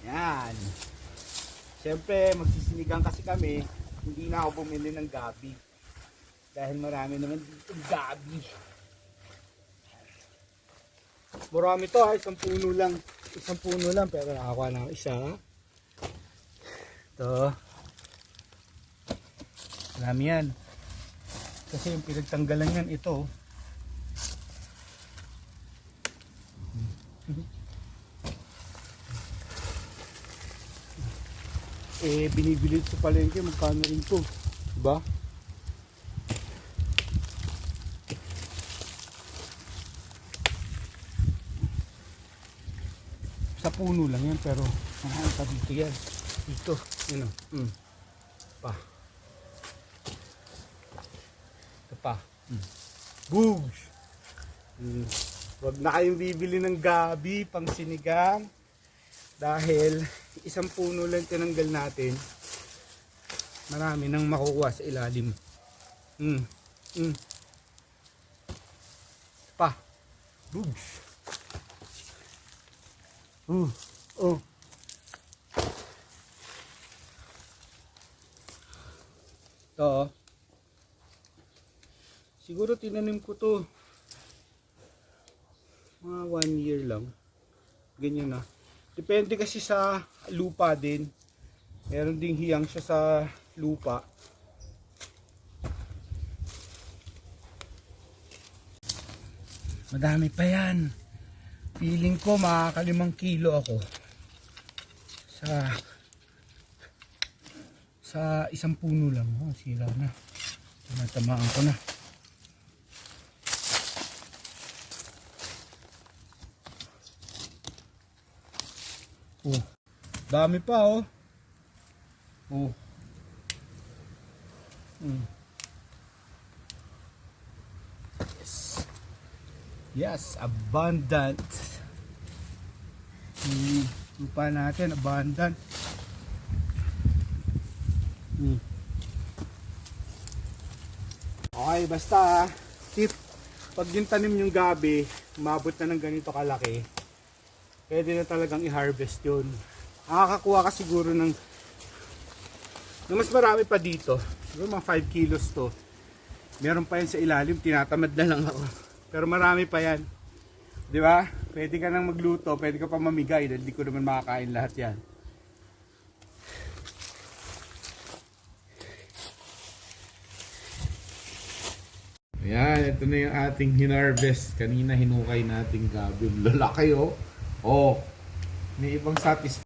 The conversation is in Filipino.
Yan. Siyempre, magsisinigang kasi kami. Hindi na ako bumili ng gabi. Dahil marami naman dito gabi. Marami to ha, isang puno lang. Isang puno lang, pero nakakuha na ako isa. Ito. Marami yan. Kasi yung pinagtanggalan yan, ito. Binibili sa palengke, magkano rin to, diba? Sa puno lang yan, pero mahal pa dito yan. Dito, yun o. Pa. Ito pa. Bugs! Huwag na kayong bibili ng gabi pang sinigang. Dahil isang puno lang tinanggal natin. Marami nang makukuha sa ilalim. Pa. Bugs! Oh. Ito. Siguro tinanim ko to mga 1 year lang. Ganyan na. Depende kasi sa lupa din. Meron ding hiyang siya sa lupa. Madami pa yan. Feeling ko makaka5 kilo ako sa isang puno lang. Oh, sila na. Tinatamaan ko na. Oh, dami pa oh. Oh. Yes, abundant. Lupa natin, abundant. Okay, basta tip, pag yung tanim yung gabi, umabot na ng ganito kalaki, pwede na talagang i-harvest yun. Nakakakuha ka siguro ng mas marami pa dito. Siguro mga 5 kilos to. Meron pa yan sa ilalim, tinatamad na lang ako. Pero marami pa yan. Di ba? Pwede ka nang magluto, pwede ka pa mamigay dahil di ko naman makakain lahat yan. Ayan, ito na yung ating hinarvest. Kanina hinukay nating gabi. Lalaki oh. Oh, may ibang satisfied.